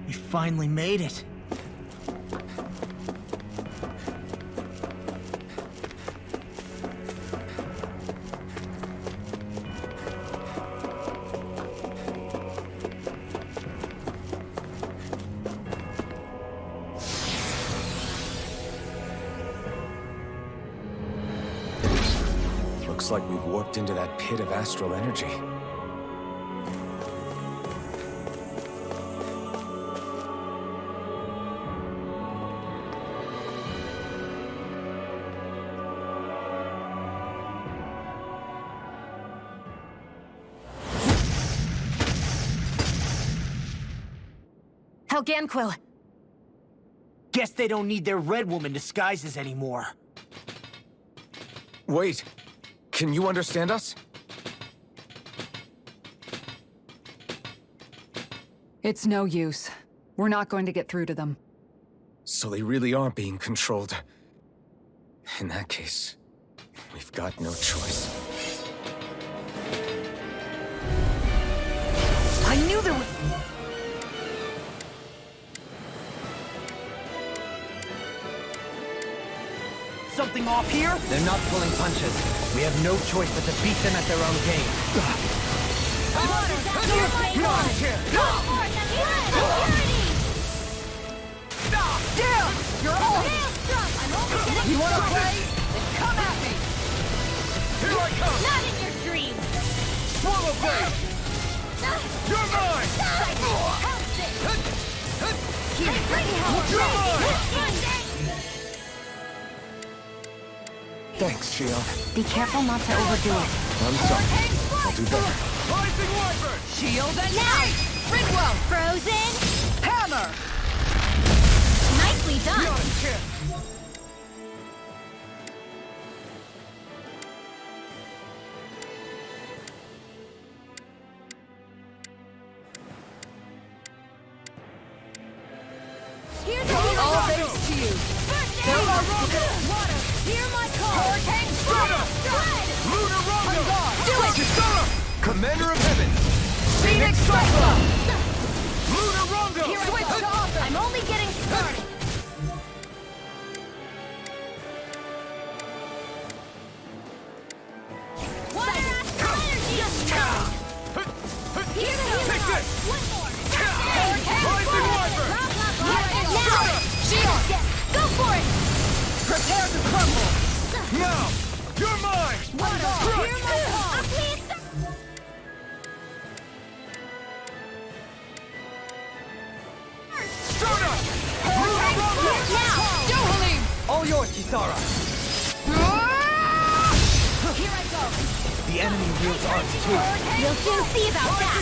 We finally made it. Looks like we've warped into that pit of astral energy. Helganquil! Guess they don't need their Red Woman disguises anymore. Wait, can you understand us? It's no use. We're not going to get through to them. So they really are being controlled. In that case, we've got no choice. I knew there was... Something off here? They're not pulling punches. We have no choice but to beat them at their own game. Damn! You're all You wanna play? Then come at me! Here I come! Not in your dreams! Swallow blade! You're mine! You're mine! Thanks, Shion. Be careful not to overdo it. I'm sorry. I'll do better. Rising Wyvern! Shield and now! Ridwell! Frozen! Hammer! Nicely done! Here's all thanks to you! Water! Hear my call! Hurricane Strike! Lunar Rondo! Do it! Chisara! Commander of Heaven! Phoenix Strike! Lunar Rondo! Switch to offense! I'm only getting started! Water Astral Energy! Here's the healing! One more! Rising Wyvern! Shield! Go for it! Prepare to crumble! Now! You're mine! Hear my call! Please! Sona! Lunar Rondo! Now! All yours, Chisara! Here I go! The enemy wields arms too. You'll soon see about that!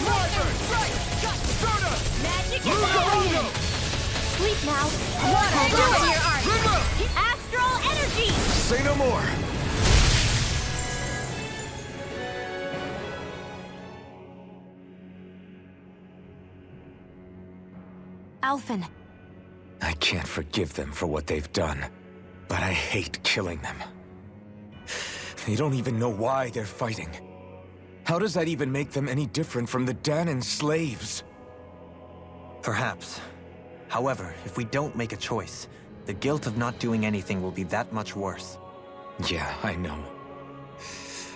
Sona! Magic is Lunar Rondo! Sleep now! Hold on to your arms! Rimmer! Astral Energy! Say no more! Alphen. I can't forgive them for what they've done, but I hate killing them. They don't even know why they're fighting. How does that even make them any different from the Danon slaves? Perhaps. However, if we don't make a choice, the guilt of not doing anything will be that much worse. Yeah, I know.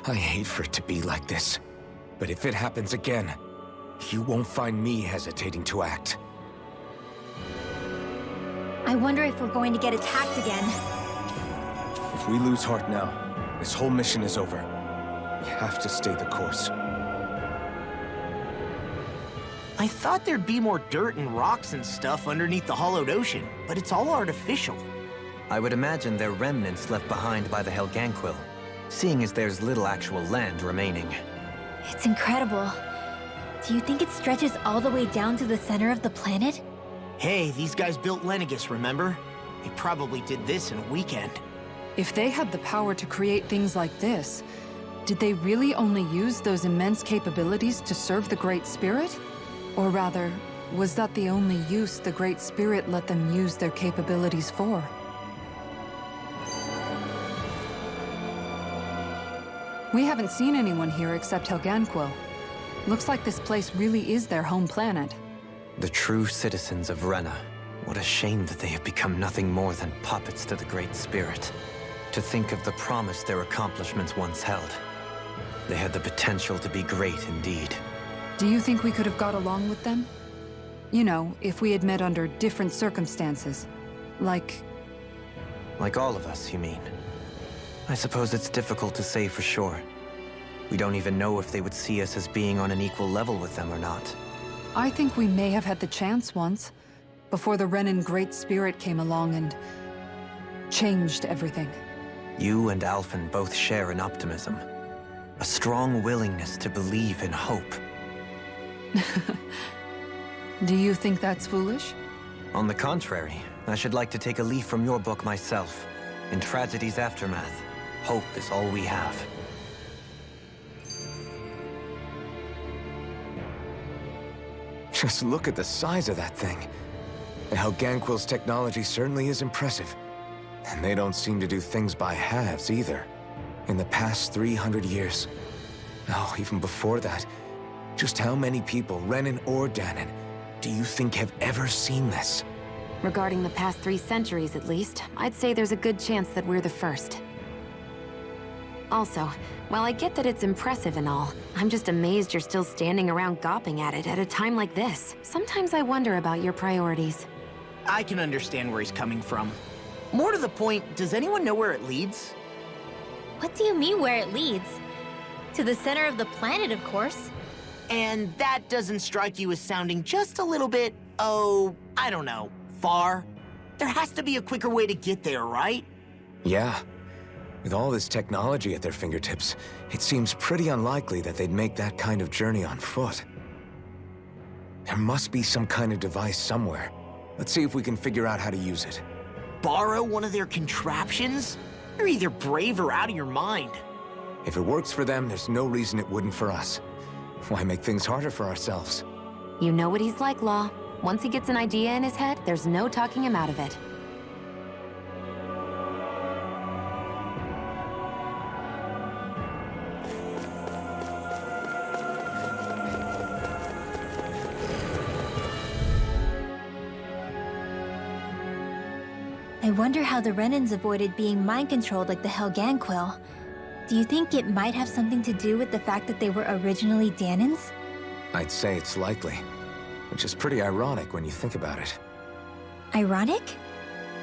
I hate for it to be like this. But if it happens again, you won't find me hesitating to act. I wonder if we're going to get attacked again. If we lose heart now, this whole mission is over. We have to stay the course. I thought there'd be more dirt and rocks and stuff underneath the hollowed ocean, but it's all artificial. I would imagine they're remnants left behind by the Helganquil, seeing as there's little actual land remaining. It's incredible. Do you think it stretches all the way down to the center of the planet? Hey, these guys built Lenegus, remember? They probably did this in a weekend. If they had the power to create things like this, did they really only use those immense capabilities to serve the Great Spirit? Or rather, was that the only use the Great Spirit let them use their capabilities for? We haven't seen anyone here except Helganquil. Looks like this place really is their home planet. The true citizens of Rena. What a shame that they have become nothing more than puppets to the Great Spirit. To think of the promise their accomplishments once held. They had the potential to be great indeed. Do you think we could have got along with them? You know, if we had met under different circumstances. Like all of us, you mean? I suppose it's difficult to say for sure. We don't even know if they would see us as being on an equal level with them or not. I think we may have had the chance once, before the Renan Great Spirit came along and changed everything. You and Alphen both share an optimism. A strong willingness to believe in hope. Do you think that's foolish? On the contrary, I should like to take a leaf from your book myself. In tragedy's aftermath, hope is all we have. Just look at the size of that thing. The Helganquil's technology certainly is impressive. And they don't seem to do things by halves either. In the past 300 years. Oh, even before that. Just how many people, Renan or Danan, do you think have ever seen this? Regarding the past 3 centuries at least, I'd say there's a good chance that we're the first. Also, while I get that it's impressive and all, I'm just amazed you're still standing around gawping at it at a time like this. Sometimes I wonder about your priorities. I can understand where he's coming from. More to the point, does anyone know where it leads? What do you mean where it leads? To the center of the planet, of course. And that doesn't strike you as sounding just a little bit, oh, I don't know, far? There has to be a quicker way to get there, right? Yeah. With all this technology at their fingertips, it seems pretty unlikely that they'd make that kind of journey on foot. There must be some kind of device somewhere. Let's see if we can figure out how to use it. Borrow one of their contraptions? You're either brave or out of your mind. If it works for them, there's no reason it wouldn't for us. Why make things harder for ourselves? You know what he's like, Law. Once he gets an idea in his head, there's no talking him out of it. I wonder how the Renans avoided being mind-controlled like the Helganquil. Do you think it might have something to do with the fact that they were originally Danans? I'd say it's likely, which is pretty ironic when you think about it. Ironic?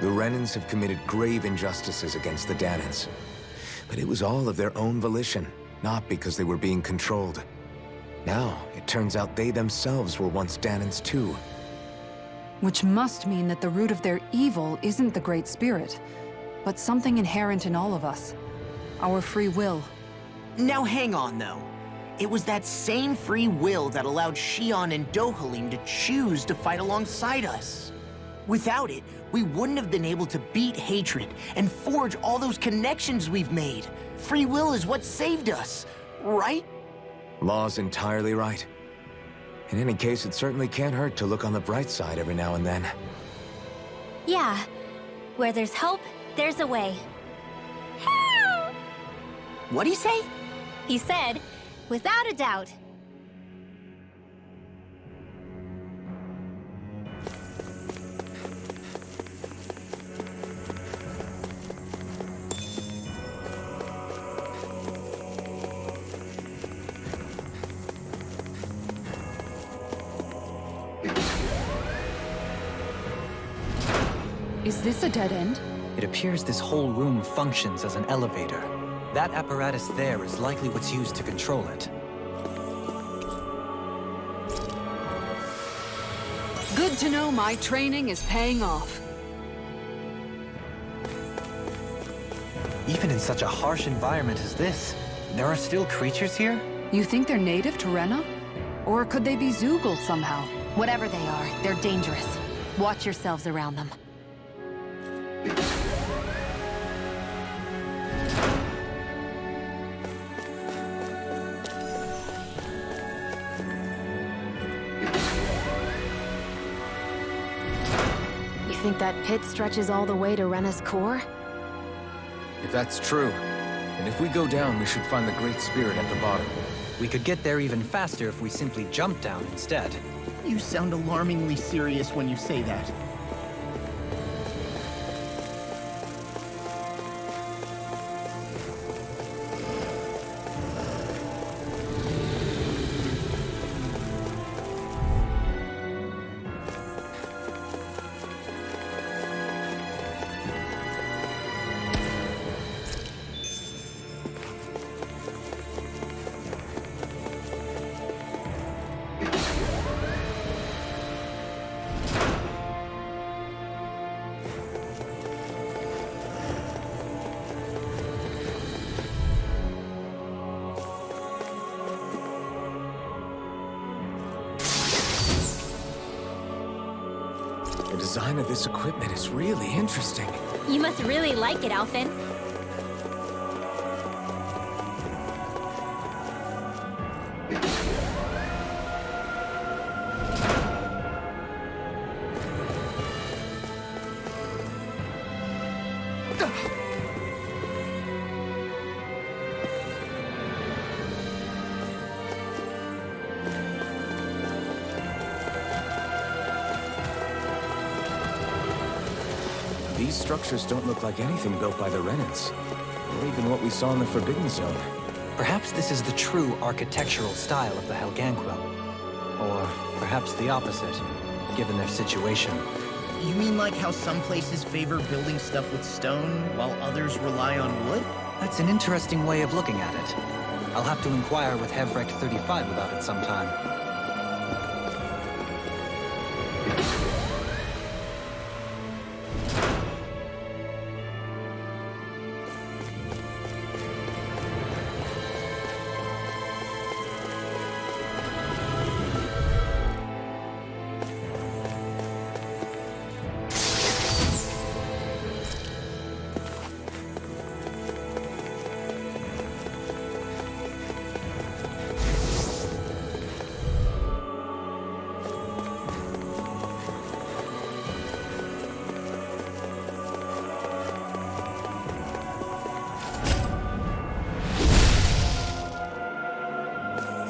The Renans have committed grave injustices against the Danans. But it was all of their own volition, not because they were being controlled. Now, it turns out they themselves were once Danans too. Which must mean that the root of their evil isn't the Great Spirit, but something inherent in all of us. Our free will. Now hang on, though. It was that same free will that allowed Xion and Dohalim to choose to fight alongside us. Without it, we wouldn't have been able to beat hatred and forge all those connections we've made. Free will is what saved us, right? Law's entirely right. In any case, it certainly can't hurt to look on the bright side every now and then. Yeah. Where there's hope, there's a way. What'd he say? He said, without a doubt. Is this a dead end? It appears this whole room functions as an elevator. That apparatus there is likely what's used to control it. Good to know my training is paying off. Even in such a harsh environment as this, there are still creatures here? You think they're native to Rena? Or could they be Zoogle somehow? Whatever they are, they're dangerous. Watch yourselves around them. You think that pit stretches all the way to Rena's core? If that's true, and if we go down, we should find the Great Spirit at the bottom. We could get there even faster if we simply jump down instead. You sound alarmingly serious when you say that. The design of this equipment is really interesting. You must really like it, Alphen. These structures don't look like anything built by the Renans, or even what we saw in the Forbidden Zone. Perhaps this is the true architectural style of the Helganquil. Or perhaps the opposite, given their situation. You mean like how some places favor building stuff with stone, while others rely on wood? That's an interesting way of looking at it. I'll have to inquire with Hevrecht 35 about it sometime.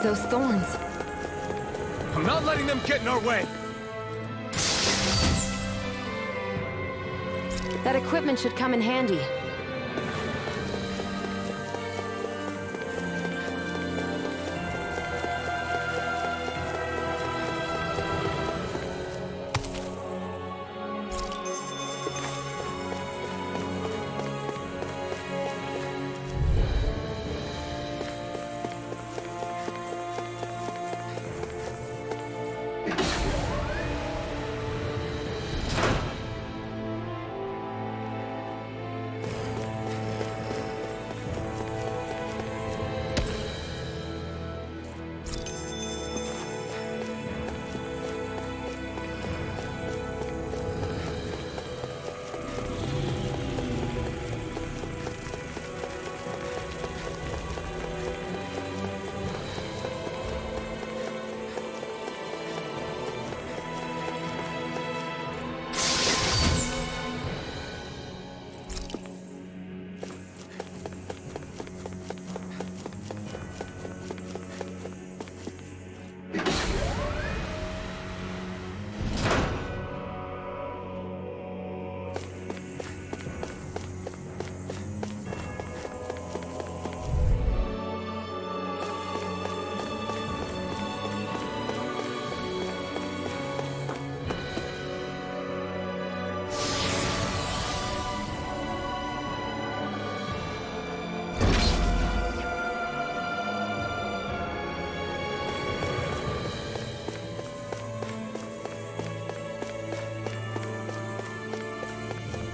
Those thorns. I'm not letting them get in our way! That equipment should come in handy.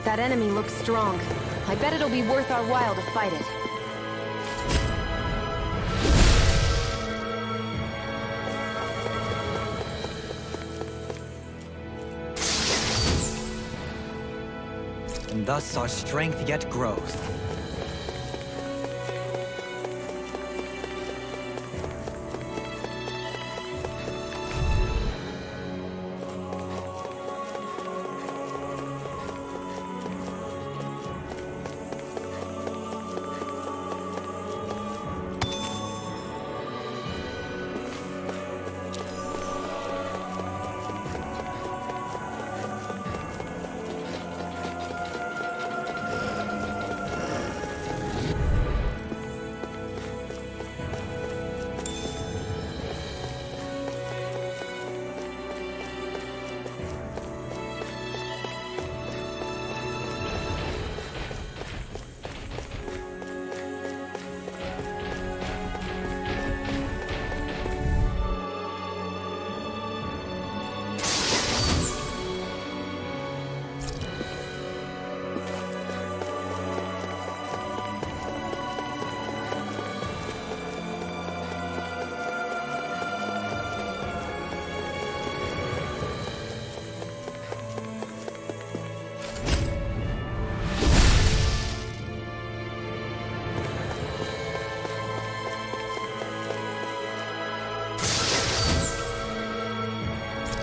That enemy looks strong. I bet it'll be worth our while to fight it. And thus our strength yet grows.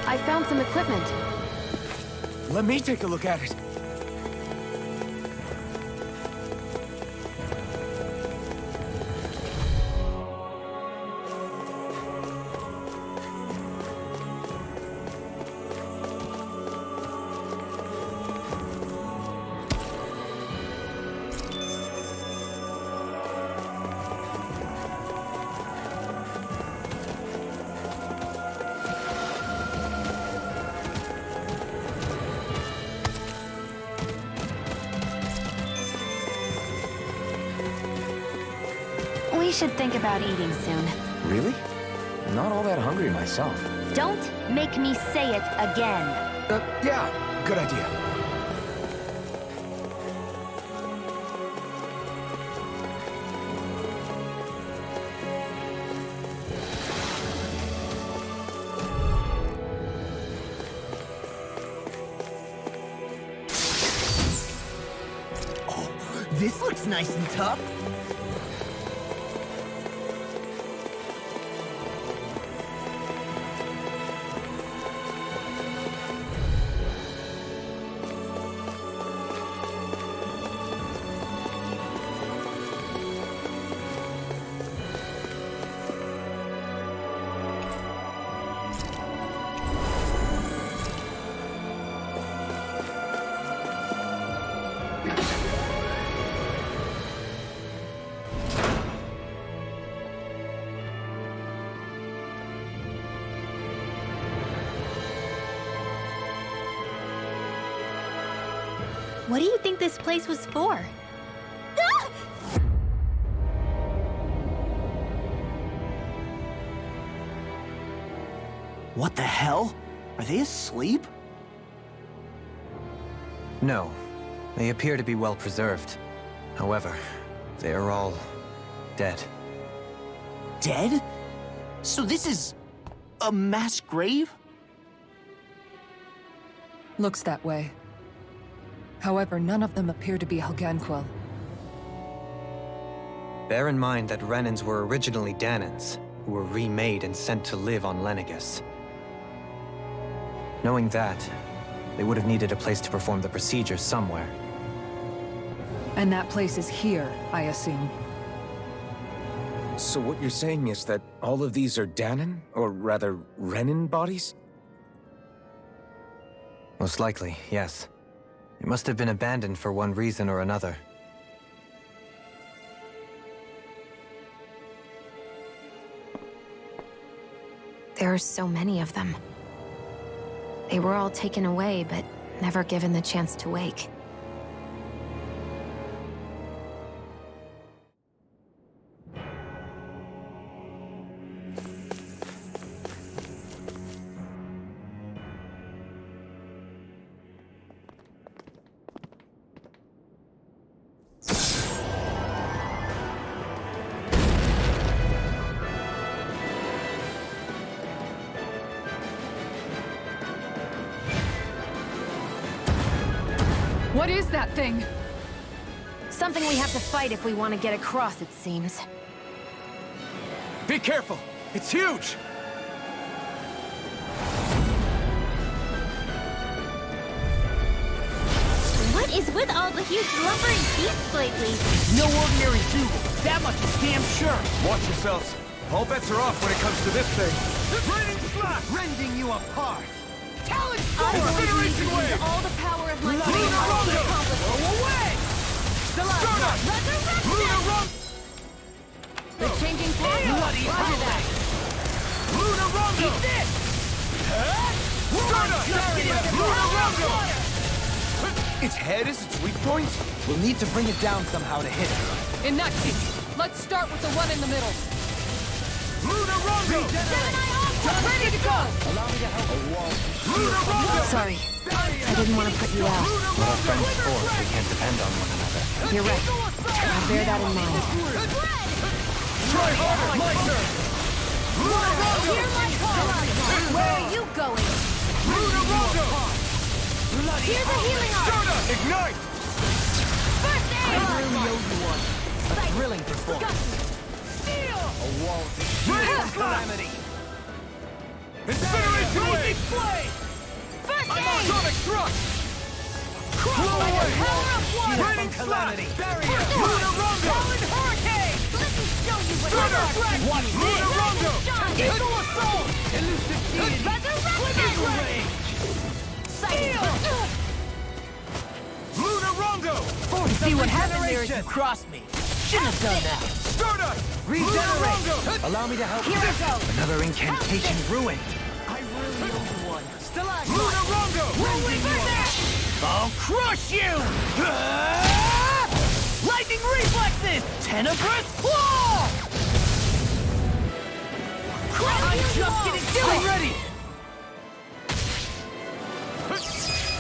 I found some equipment. Let me take a look at it. We should think about eating soon. Really? Not all that hungry myself. Don't make me say it again. Yeah, good idea. Oh, this looks nice and tough. What do you think this place was for? Ah! What the hell? Are they asleep? No. They appear to be well preserved. However, they are all dead. Dead? So this is a mass grave? Looks that way. However, none of them appear to be Helganquil. Bear in mind that Renans were originally Danans, who were remade and sent to live on Lenegus. Knowing that, they would have needed a place to perform the procedure somewhere. And that place is here, I assume. So what you're saying is that all of these are Danan, or rather, Renan bodies? Most likely, yes. It must have been abandoned for one reason or another. There are so many of them. They were all taken away, but never given the chance to wake. What is that thing? Something we have to fight if we want to get across, it seems. Be careful! It's huge! What is with all the huge lumbering beasts lately? No ordinary Dougal. That much is damn sure. Watch yourselves. All bets are off when it comes to this thing. Raining slash! Rending you apart. Talent I'm storm! going to need to Incineration use wave! all the power of my Bloody being Rumble! to accomplish Go it. away! Resurrection! The changing path. Bloody Roger that. Luna Rumble! Eat this! Luna Rumble! Its head is its weak point? We'll need to bring it down somehow to hit it. In that case, let's start with the one in the middle. Luna Rumble! Ready to go! Allow me to help. Luna Rumble! Sorry, I didn't want to put you out. What are friends for if we can't depend on one another? You're right. I'll bear that in mind. Try harder! My turn! Luna Rumble! Hear my call. Where are you going? Luna Rumble! Here's the healing arm. Ignite! First aid. A thrilling performance. A wall to Calamity! Incineration wave! Crush! Blow away! Power of water! Raining calamity! Barrier! Lunarongo! Talon Hurricane! Let me show you what I'm Watch Lunarongo! Eagle Assault! Elusive Deity! Resurrection Rage! Steel! Lunarongo! See what happened there as you crossed me. Shouldn't have done that. Stardust! Regenerate! Allow me to help you. Here we go! Another incantation ruined. I really owe you one. Lunarongo! I'll crush you! Lightning reflexes! Tenebrous claw! I'm just getting started! ready!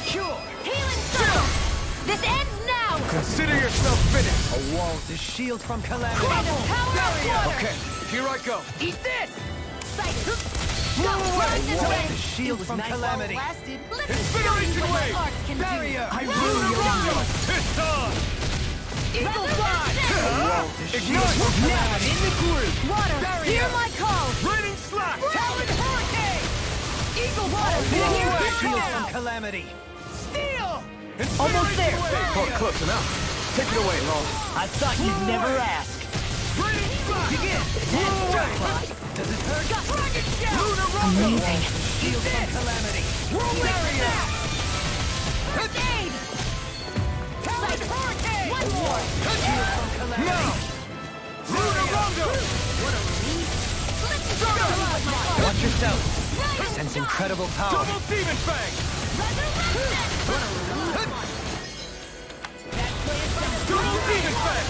Cure! Healing circle! This ends now! Consider yourself finished! A wall to shield from calamity. Okay, here I go. Eat this! Blow away! Wall to shield from calamity. lasted. Incineration wave! Barrier! I really owe you one. It's on! Eagle fly! Ignite! Now I'm in the groove. Water, hear my call! Raining slap! Talon Hurricane! Eagle water! Blow Here away! we Shield go! from calamity. Steel! Almost there! Oh, close enough. Take it away, Law. I thought you'd never ask. Raining slap! Begin! Blow away! Does it hurt? Dragon shell! Lunarongo! Shield from calamity. Barrier! Grenade! Talon Hurricane! One more! Now! Lunarongo! Watch yourself. Sense incredible power. Double Demon Fang! Double Demon Fang!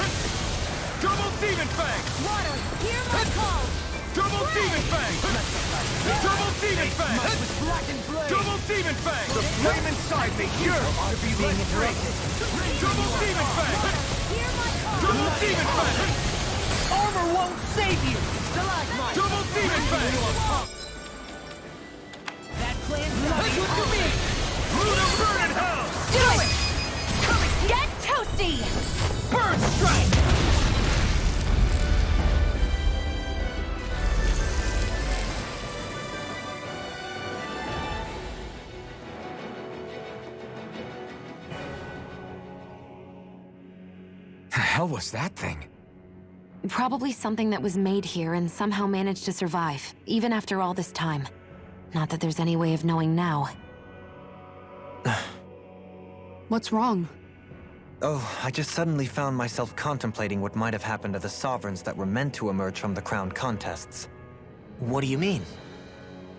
Double Demon Fang! Water, hear my call! Double Demon Fang! Double Demon Fang! Blackened blade. Double Demon Fang! The flame inside me yearns to be Being let free! interrupted. Double Demon Fang! Hear my call! Double Demon Fang! Armor won't save you! Stalagmite. Double Demon Fang! That plan's nothing to me! Luna Burn in Hell! Do it! Get toasty! Bird strike! The hell was that thing? Probably something that was made here and somehow managed to survive, even after all this time. Not that there's any way of knowing now. What's wrong? Oh, I just suddenly found myself contemplating what might have happened to the sovereigns that were meant to emerge from the crown contests. What do you mean?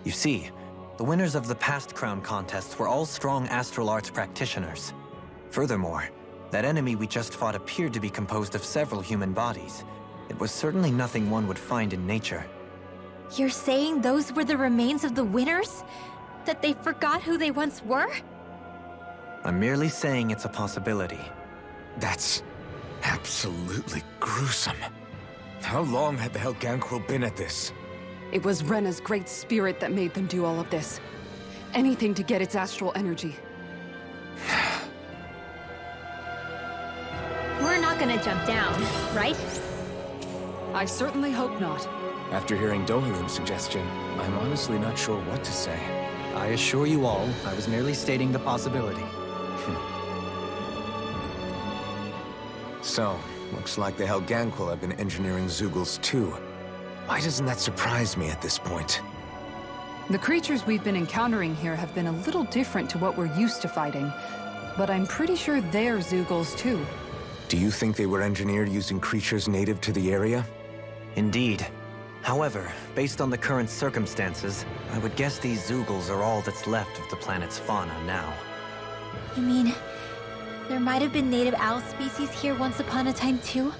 You see, the winners of the past crown contests were all strong astral arts practitioners. Furthermore, that enemy we just fought appeared to be composed of several human bodies. It was certainly nothing one would find in nature. You're saying those were the remains of the winners? That they forgot who they once were? I'm merely saying it's a possibility. That's absolutely gruesome. How long had the Helganquil been at this? It was Rena's great spirit that made them do all of this. Anything to get its astral energy. We're not gonna jump down, right? I certainly hope not. After hearing Dohalim's suggestion, I'm honestly not sure what to say. I assure you all, I was merely stating the possibility. So, looks like the Helganquil have been engineering Zeugles too. Why doesn't that surprise me at this point? The creatures we've been encountering here have been a little different to what we're used to fighting, but I'm pretty sure they're Zeugles too. Do you think they were engineered using creatures native to the area? Indeed. However, based on the current circumstances, I would guess these Zeugles are all that's left of the planet's fauna now. You mean, there might have been native owl species here once upon a time too?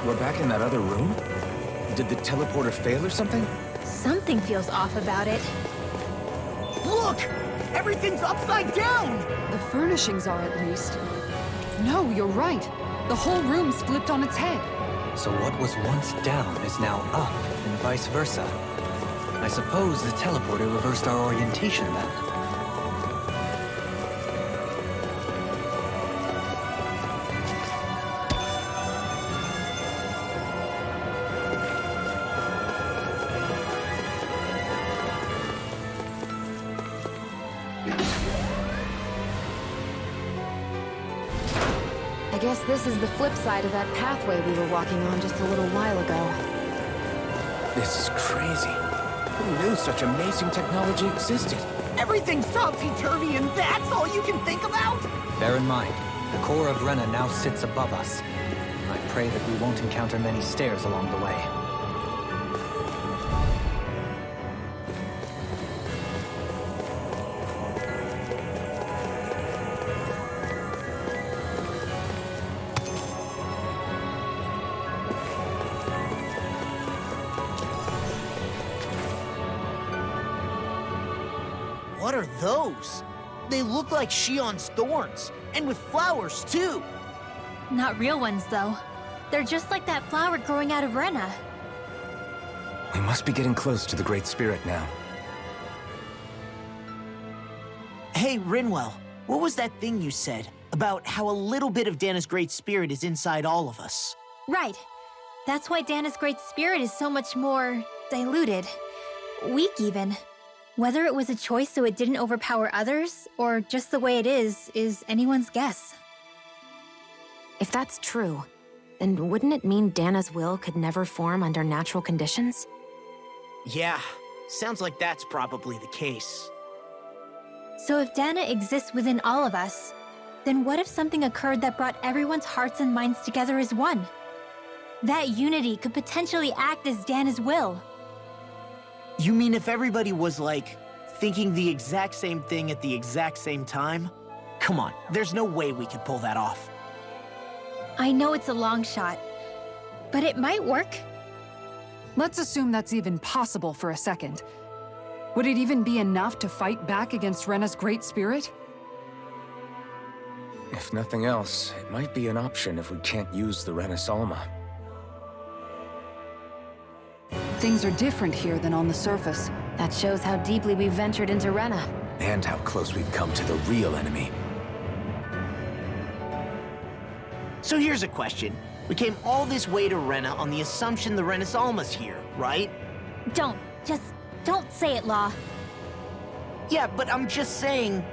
We're back in that other room? Did the teleporter fail or something? Something feels off about it. Look! Everything's upside down! The furnishings are, at least. No, you're right. The whole room's flipped on its head. So what was once down is now up, and vice versa. I suppose the teleporter reversed our orientation then. I guess this is the flip side of that pathway we were walking on just a little while ago. This is crazy. Who knew such amazing technology existed? Everything's topsy-turvy and that's all you can think about? Bear in mind, the core of Rena now sits above us. I pray that we won't encounter many stairs along the way. What are those? They look like Shion's thorns, and with flowers too. Not real ones, though. They're just like that flower growing out of Rena. We must be getting close to the Great Spirit now. Hey, Rinwell, what was that thing you said about how a little bit of Dana's Great Spirit is inside all of us? Right. That's why Dana's Great Spirit is so much more diluted. Weak, even. Whether it was a choice so it didn't overpower others, or just the way it is anyone's guess. If that's true, then wouldn't it mean Dana's will could never form under natural conditions? Yeah, sounds like that's probably the case. So if Dana exists within all of us, then what if something occurred that brought everyone's hearts and minds together as one? That unity could potentially act as Dana's will. You mean if everybody was, like, thinking the exact same thing at the exact same time? Come on, there's no way we could pull that off. I know it's a long shot, but it might work. Let's assume that's even possible for a second. Would it even be enough to fight back against Rena's Great Spirit? If nothing else, it might be an option if we can't use the Renis Alma. Things are different here than on the surface. That shows how deeply we've ventured into Rena. And how close we've come to the real enemy. So here's a question. We came all this way to Rena on the assumption the Renis Alma's here, right? Just don't say it, Law. Yeah, but I'm just saying...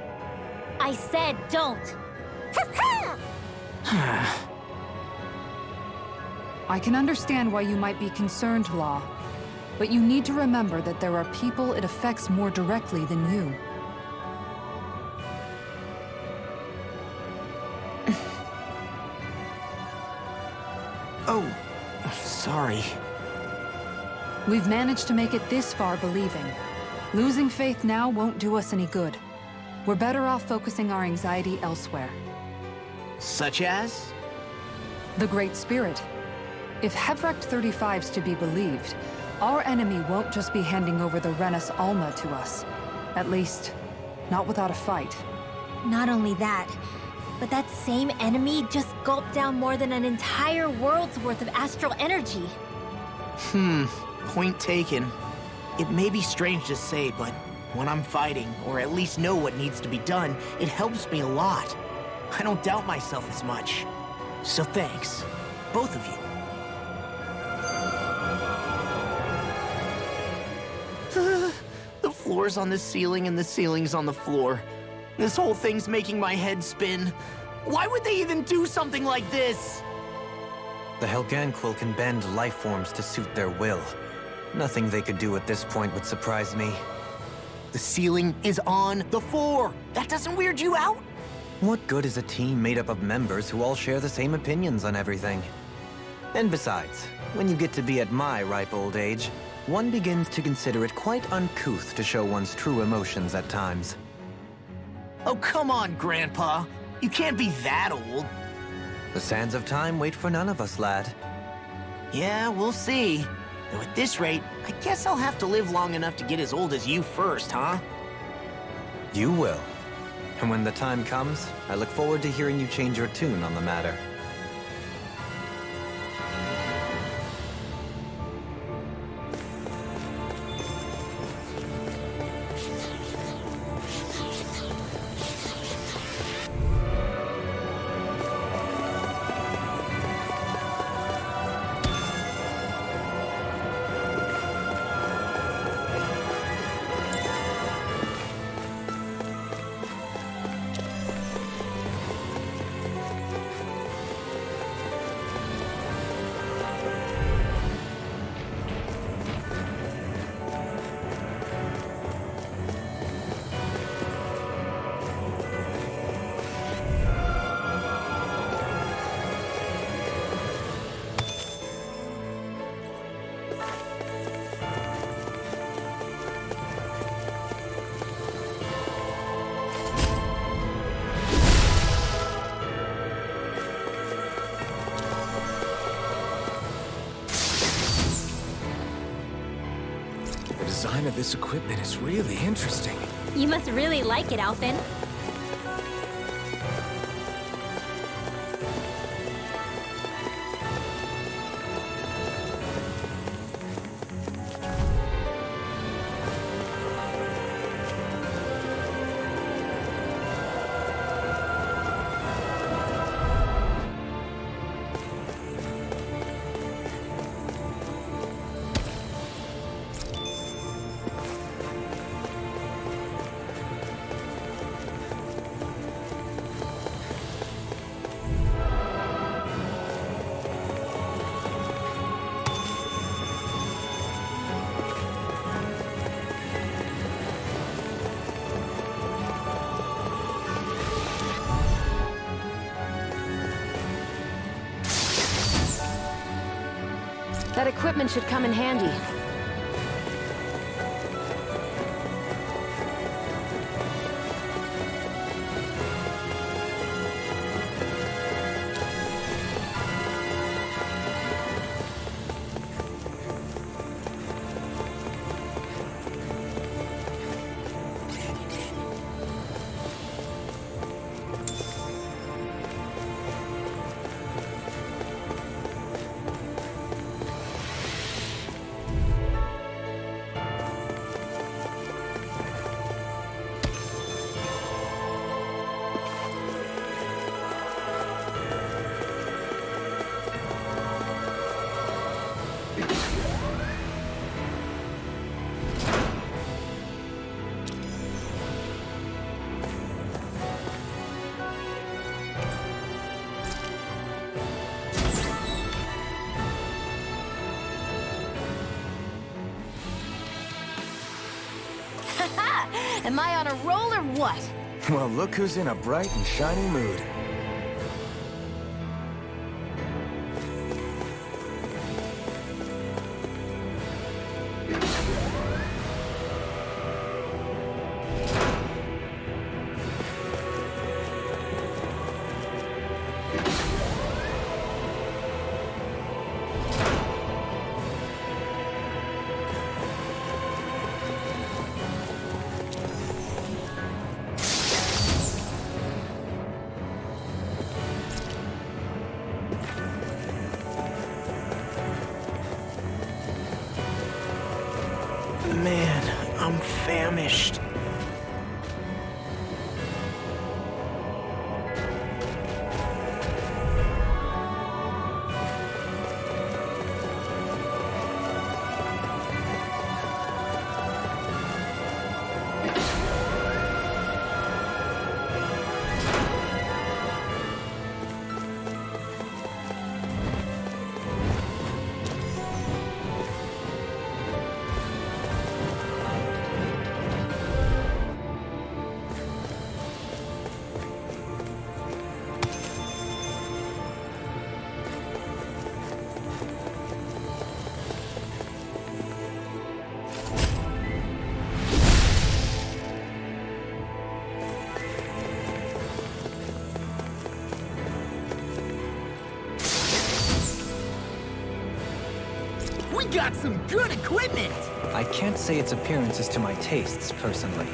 I said don't. I can understand why you might be concerned, Law. But you need to remember that there are people it affects more directly than you. Oh, sorry. We've managed to make it this far believing. Losing faith now won't do us any good. We're better off focusing our anxiety elsewhere. Such as? The Great Spirit. If Hevrect 35's to be believed, our enemy won't just be handing over the Renis Alma to us. At least, not without a fight. Not only that, but that same enemy just gulped down more than an entire world's worth of astral energy. Point taken. It may be strange to say, but when I'm fighting, or at least know what needs to be done, it helps me a lot. I don't doubt myself as much. So thanks, both of you. The floor's on the ceiling and the ceiling's on the floor. This whole thing's making my head spin. Why would they even do something like this? The Helganquil can bend life forms to suit their will. Nothing they could do at this point would surprise me. The ceiling is on the floor. That doesn't weird you out? What good is a team made up of members who all share the same opinions on everything? And besides, when you get to be at my ripe old age, one begins to consider it quite uncouth to show one's true emotions at times. Oh, come on, Grandpa. You can't be that old. The sands of time wait for none of us, lad. Yeah, we'll see. Though at this rate, I guess I'll have to live long enough to get as old as you first, huh? You will. And when the time comes, I look forward to hearing you change your tune on the matter. The design of this equipment is really interesting. You must really like it, Alphen. That equipment should come in handy. Am I on a roll or what? Well, look who's in a bright and shiny mood. Man, I'm famished. We got some good equipment! I can't say its appearance is to my tastes, personally.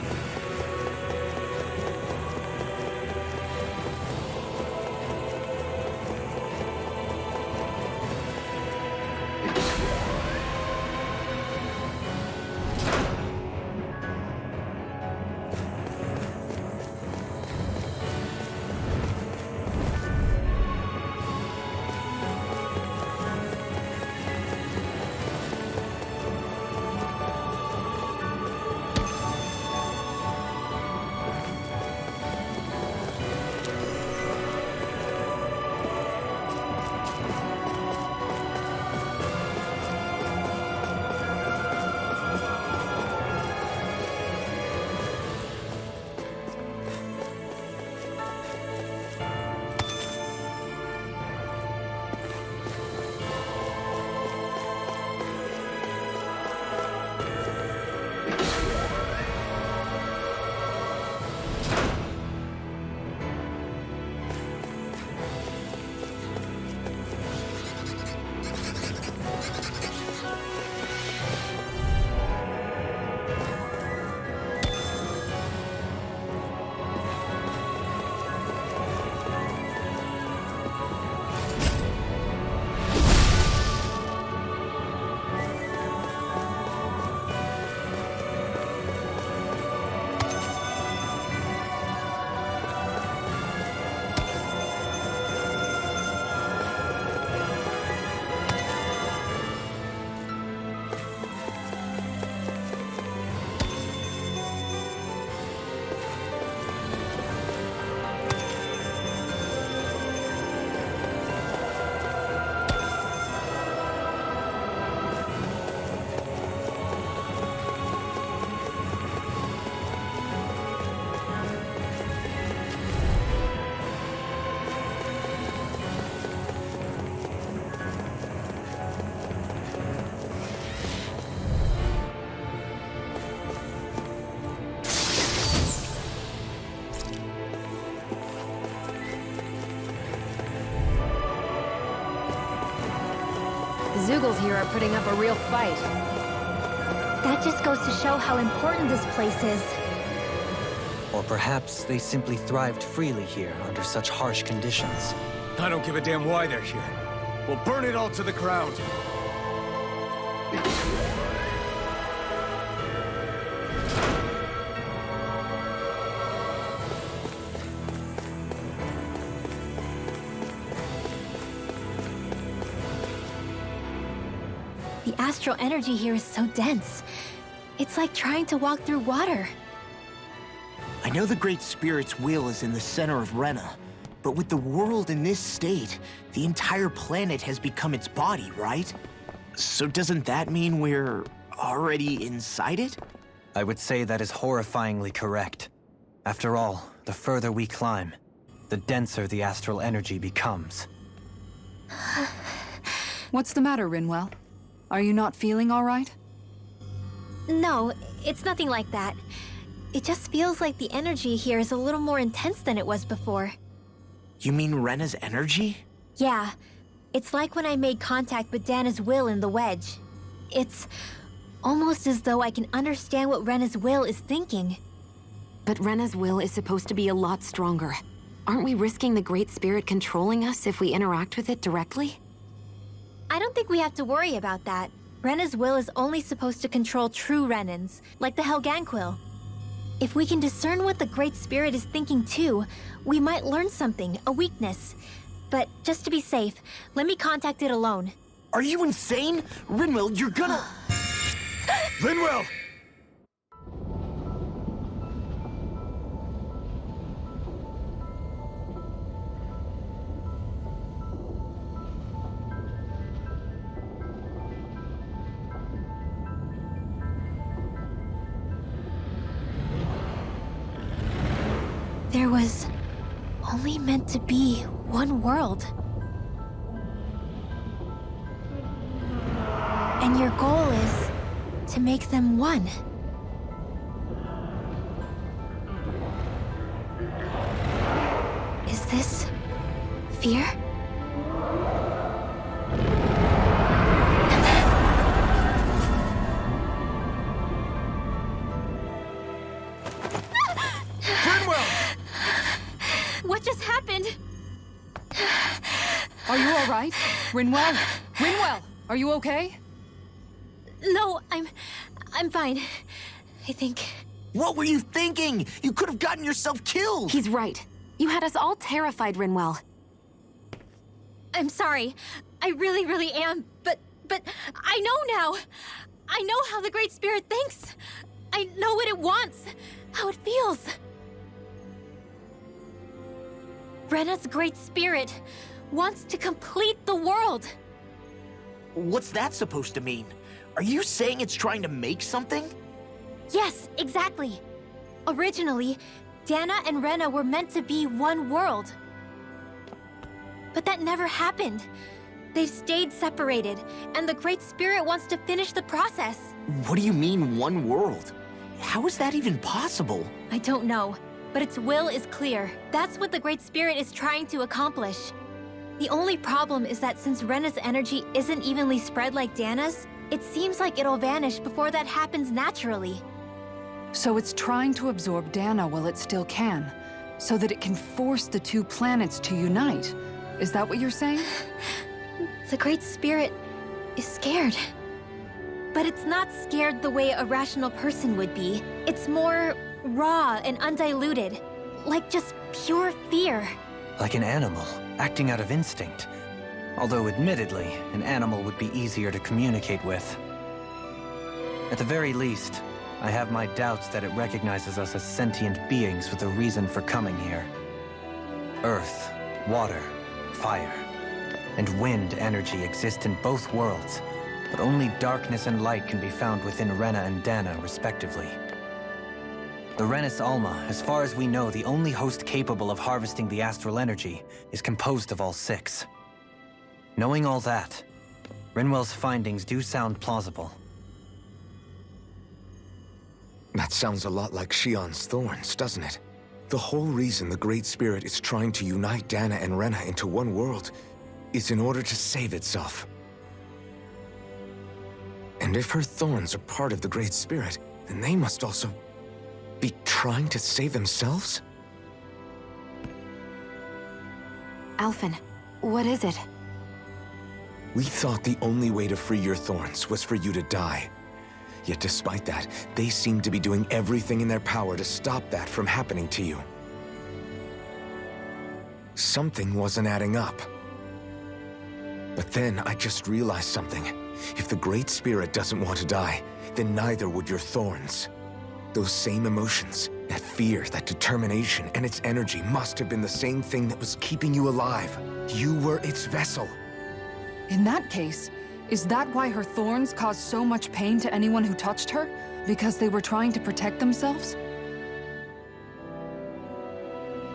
Zoogles here are putting up a real fight. That just goes to show how important this place is. Or perhaps they simply thrived freely here under such harsh conditions. I don't give a damn why they're here. We'll burn it all to the ground. The astral energy here is so dense. It's like trying to walk through water. I know the Great Spirit's will is in the center of Rena, but with the world in this state, the entire planet has become its body, right? So doesn't that mean we're already inside it? I would say that is horrifyingly correct. After all, the further we climb, the denser the astral energy becomes. What's the matter, Rinwell? Are you not feeling all right? No, it's nothing like that. It just feels like the energy here is a little more intense than it was before. You mean Rena's energy? Yeah, it's like when I made contact with Dana's will in the wedge. It's almost as though I can understand what Rena's will is thinking. But Rena's will is supposed to be a lot stronger. Aren't we risking the Great Spirit controlling us if we interact with it directly? I don't think we have to worry about that. Rena's will is only supposed to control true Renans, like the Helganquil. If we can discern what the Great Spirit is thinking too, we might learn something, a weakness. But just to be safe, let me contact it alone. Are you insane? Rinwell, you're gonna... Rinwell! There was only meant to be one world. And your goal is to make them one. Is this fear? happened? Are you all right? Rinwell? Rinwell, are you okay? No, I'm fine. I think. What were you thinking? You could have gotten yourself killed! He's right. You had us all terrified, Rinwell. I'm sorry. I really, really am. But I know now. I know how the Great Spirit thinks. I know what it wants, how it feels. Rena's Great Spirit wants to complete the world. What's that supposed to mean? Are you saying it's trying to make something? Yes, exactly. Originally, Dana and Rena were meant to be one world. But that never happened. They've stayed separated, and the Great Spirit wants to finish the process. What do you mean, one world? How is that even possible? I don't know, but its will is clear. That's what the Great Spirit is trying to accomplish. The only problem is that since Rena's energy isn't evenly spread like Dana's, it seems like it'll vanish before that happens naturally. So it's trying to absorb Dana while it still can, so that it can force the two planets to unite. Is that what you're saying? The Great Spirit is scared. But it's not scared the way a rational person would be. It's more raw and undiluted, like just pure fear. Like an animal, acting out of instinct. Although admittedly, an animal would be easier to communicate with. At the very least, I have my doubts that it recognizes us as sentient beings with a reason for coming here. Earth, water, fire, and wind energy exist in both worlds, but only darkness and light can be found within Rena and Dana, respectively. The Renis Alma, as far as we know, the only host capable of harvesting the astral energy, is composed of all six. Knowing all that, Rinwell's findings do sound plausible. That sounds a lot like Shion's thorns, doesn't it? The whole reason the Great Spirit is trying to unite Dana and Rena into one world is in order to save itself. And if her thorns are part of the Great Spirit, then they must also be trying to save themselves? Alphen, what is it? We thought the only way to free your thorns was for you to die. Yet despite that, they seem to be doing everything in their power to stop that from happening to you. Something wasn't adding up. But then I just realized something. If the Great Spirit doesn't want to die, then neither would your thorns. Those same emotions, that fear, that determination, and its energy must have been the same thing that was keeping you alive. You were its vessel. In that case, is that why her thorns caused so much pain to anyone who touched her? Because they were trying to protect themselves?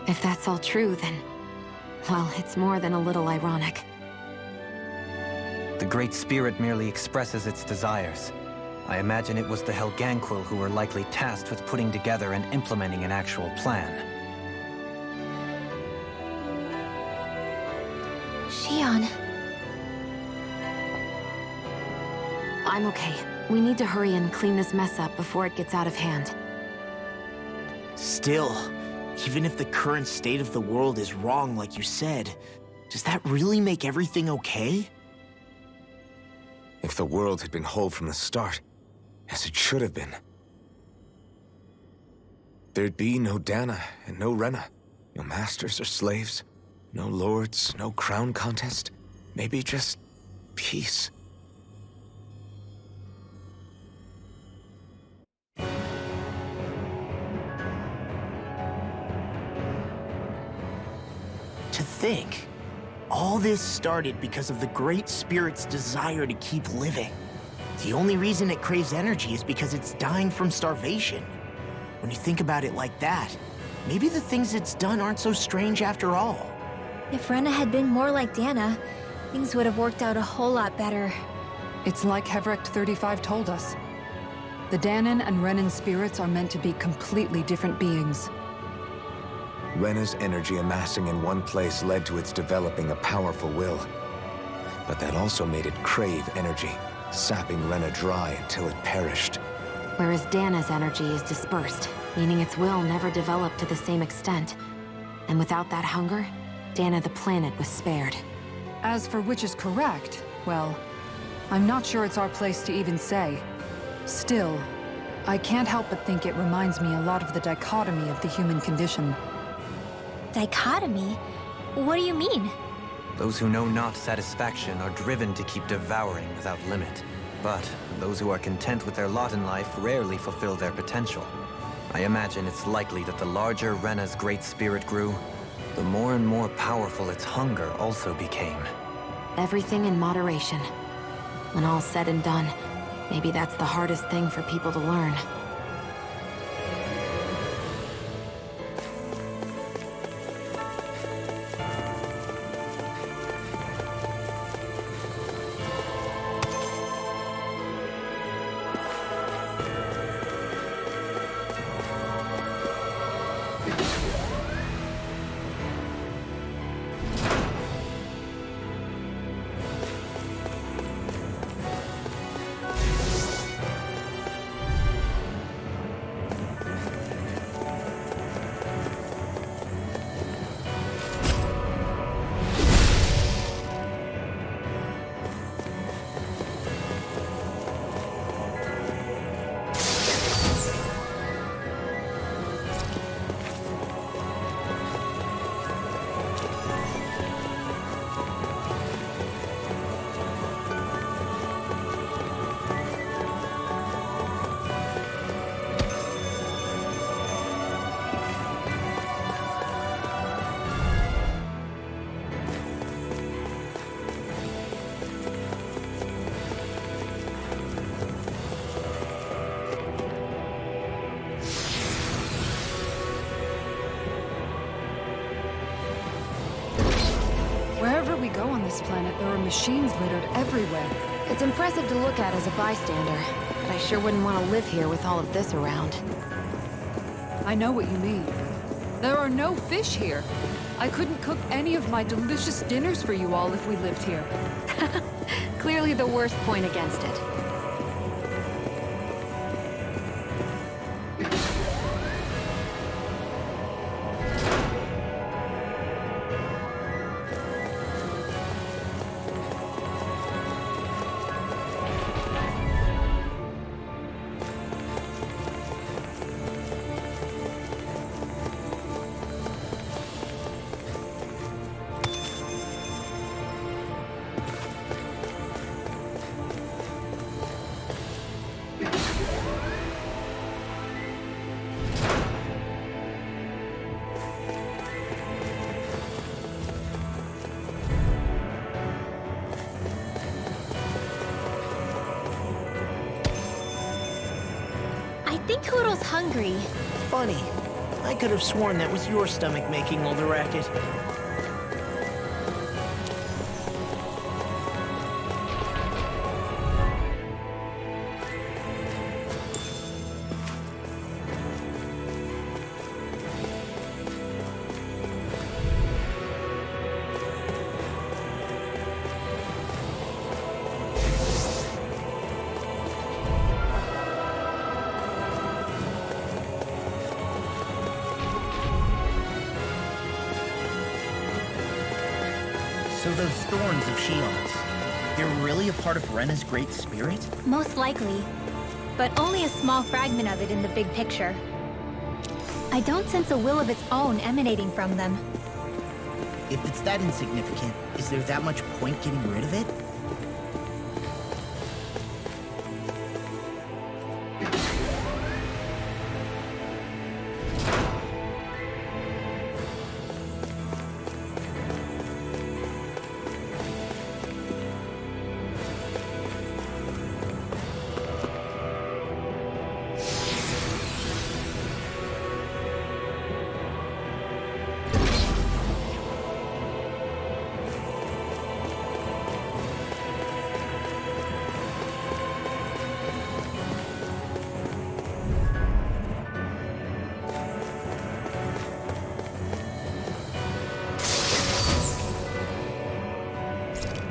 If that's all true, then... well, it's more than a little ironic. The Great Spirit merely expresses its desires. I imagine it was the Helganquil who were likely tasked with putting together and implementing an actual plan. Shion. I'm okay. We need to hurry and clean this mess up before it gets out of hand. Still, even if the current state of the world is wrong like you said, does that really make everything okay? If the world had been whole from the start, as it should have been, there'd be no Dana and no Rena, no masters or slaves, no lords, no crown contest, maybe just peace. To think, all this started because of the Great Spirit's desire to keep living. The only reason it craves energy is because it's dying from starvation. When you think about it like that, maybe the things it's done aren't so strange after all. If Rena had been more like Dana, things would have worked out a whole lot better. It's like Hevrecht 35 told us. The Danan and Renan spirits are meant to be completely different beings. Rena's energy amassing in one place led to its developing a powerful will. But that also made it crave energy, sapping Rena dry until it perished. Whereas Dana's energy is dispersed, meaning its will never developed to the same extent. And without that hunger, Dana the planet was spared. As for which is correct, well, I'm not sure it's our place to even say. Still, I can't help but think it reminds me a lot of the dichotomy of the human condition. Dichotomy? What do you mean? Those who know not satisfaction are driven to keep devouring without limit. But those who are content with their lot in life rarely fulfill their potential. I imagine it's likely that the larger Rena's great spirit grew, the more and more powerful its hunger also became. Everything in moderation. When all's said and done, maybe that's the hardest thing for people to learn. Wherever we go on this planet, there are machines littered everywhere. It's impressive to look at as a bystander, but I sure wouldn't want to live here with all of this around. I know what you mean. There are no fish here. I couldn't cook any of my delicious dinners for you all if we lived here. Clearly the worst point against it. I think Hoodle's hungry. Funny. I could have sworn that was your stomach making all the racket. So those thorns of Shion's, they're really a part of Rena's great spirit? Most likely. But only a small fragment of it in the big picture. I don't sense a will of its own emanating from them. If it's that insignificant, is there that much point getting rid of it?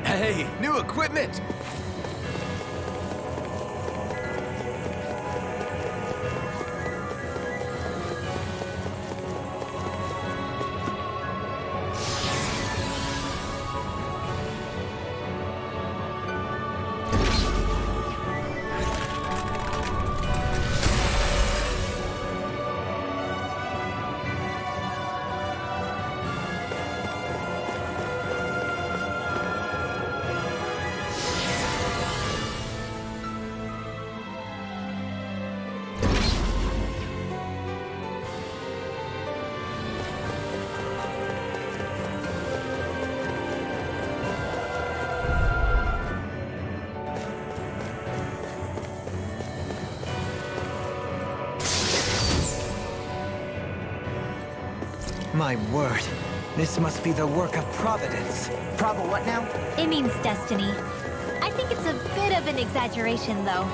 Hey, new equipment! My word. This must be the work of Providence. Prava what now? It means destiny. I think it's a bit of an exaggeration, though.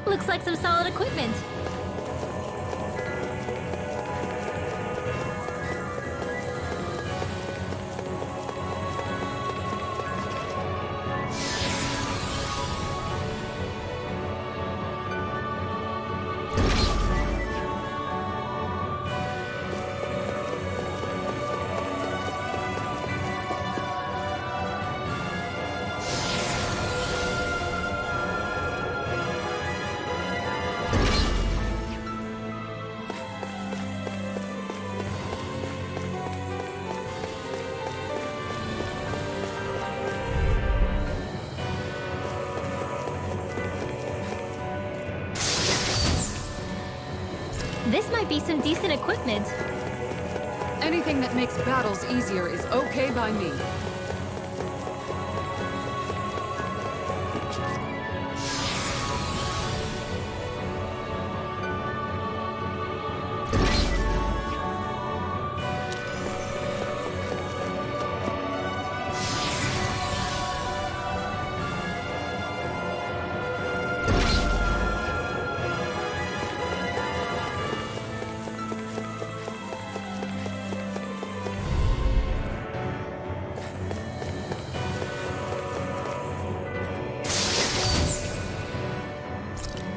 Looks like some solid equipment. This might be some decent equipment. Anything that makes battles easier is okay by me.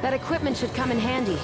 That equipment should come in handy.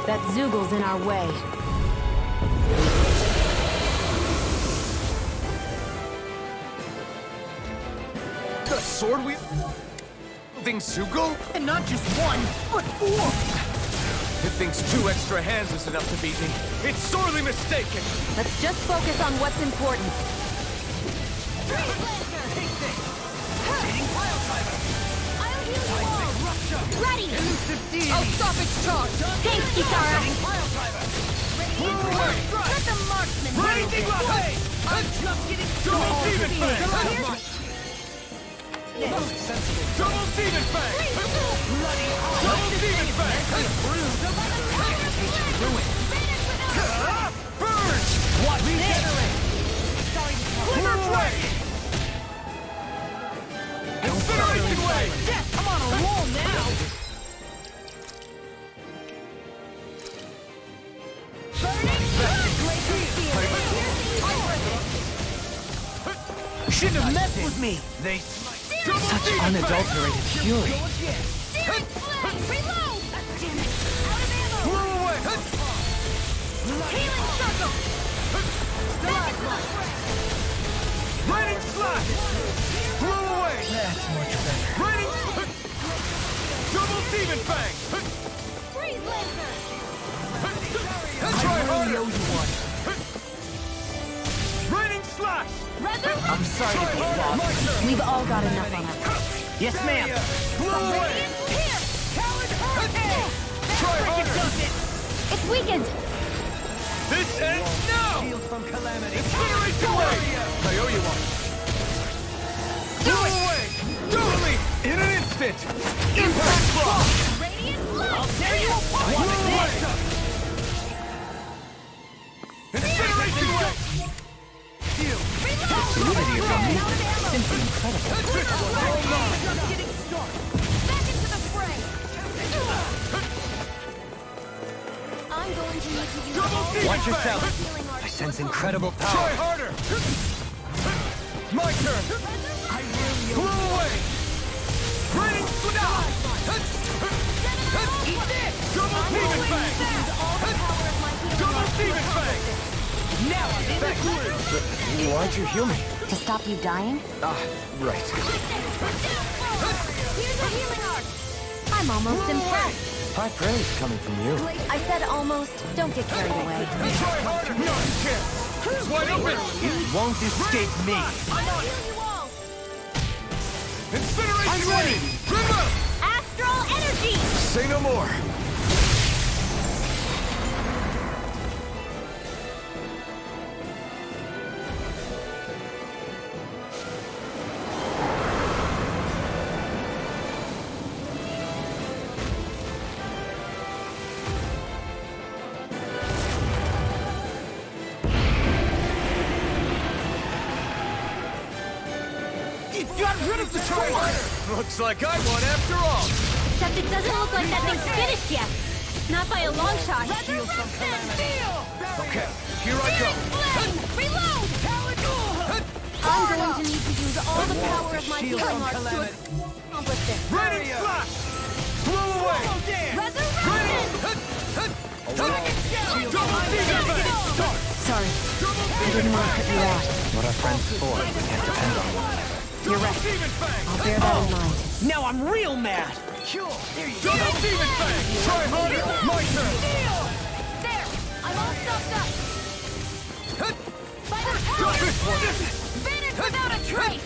That Zoogl's in our way. The sword wielding Zoogle? And not just one, but four! It thinks 2 extra hands is enough to beat me. It's sorely mistaken! Let's just focus on what's important. Ready! I'll stop its charge! Thanks, Kisara! Let the marksman handle this. I'm just getting Double started. Demon Fang! Double Demon Fang! Double Demon Fang! Burn! Watch this! Clear away! Incineration Wave! Death, I'm on a roll now! Shouldn't have messed with me! Such unadulterated fury. Searing flame! Reload! Damn it! Out of ammo! Clear away! Healing circle! Back at Raining Slash! Clear away! That's much better. Raining... Double Demon Fang! Freeze laser! Try harder! You one. Raining Slash! I'm sorry to be lost. We've all got enough on our plates. Yes, ma'am. Clear away! Here! Coward hurricane! Try harder! It's weakened! This ends now! Shield from calamity. Incineration Wave! I owe you one. Clear away! Totally! In an instant! Impact Block! Radiant light! I'll tear you apart! Clear away! Incineration Wave! Reload! Fluidity of the movement. simply incredible. Just getting started. Back into the fray. I'm going to need to use all the Watch yourself. healing arts I to sense accomplish. incredible Try power. harder! My turn! Blow away! Raining Squad! Eat this! Double Demon Fang! Double Demon Fang! Now I'm in the groove. Why'd you heal me? To stop you dying? Ah, right. Here's a healing art. I'm almost impressed. High praise coming from you. I said almost. Don't get carried away. Try harder! Not a chance! It's wide open! It won't escape me. I'll heal you all. Incineration Wave! Trim up! Astral energy. Say no more! It got rid of the torch. Looks like I won after all! Except it doesn't look like that thing's finished yet. Not by a long shot. Okay, here I go! Reload! I'm going to need to use all the power of my healing arts to accomplish this. Raining Slash! Blow away! Resurrection! Double Demon Fang! Sorry, I didn't want to cut you out. What are friends for? We can't depend on one another. You're right. Demon Fang! I'll bear that in mind. Now I'm real mad! Double Demon Fang! Try harder! My turn! There! I'm all stopped up! By the power! Vanish without a trace!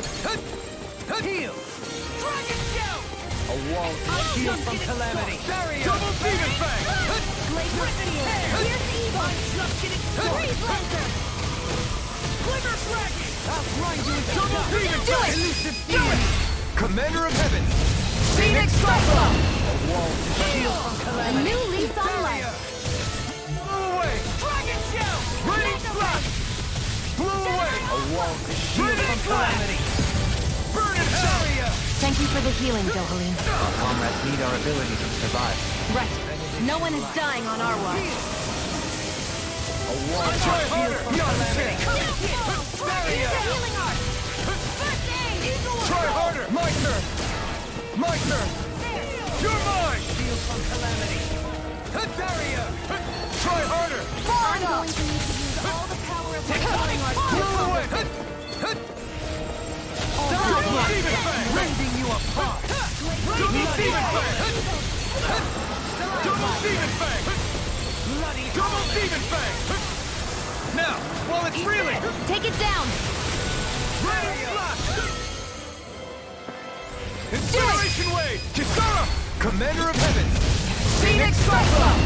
Heal! Dragon Show! A wall to shield from calamity. Double Demon Fang! Laser Sphere! Here's evil! I'm just getting started! Freeze Laser! Glimmer Dragon! I'll grind you into Double Demon Do Fang! it! elusive Do it! Commander of Heaven! Phoenix Cyclone! A wall to shield from A calamity. new lease on life! Blow away! Dragon Show! Raining Slash! Blow away! A wall to shield from calamity. Burn in hell! Thank you for the healing, Gegham. Our comrades need our ability to survive. Right. No one is dying on our watch. A wall to Try shield harder! from Not a calamity. chance! Here's a healing art! First aid! Try harder! My turn! My turn! You're mine! Shield from calamity. Barrier! Try harder! I'm going to need to use all the power of my healing arts to Blow away! Double Demon Fang! Rending you apart. Double Demon Fang! Double Demon Fang! Double Demon Fang! Now, while it's reeling! Take it down. Raining Slash! Incineration Wave! Kisara! Commander of Heaven! Phoenix Cyclone!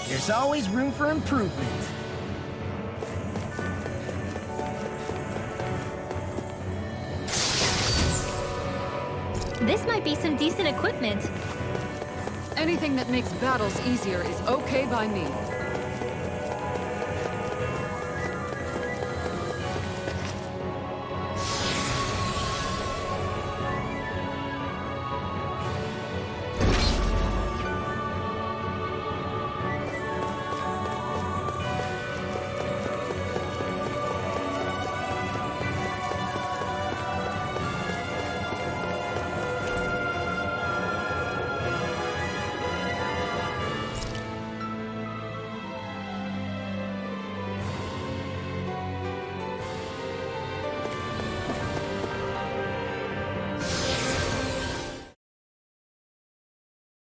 There's always room for improvement. This might be some decent equipment. Anything that makes battles easier is okay by me.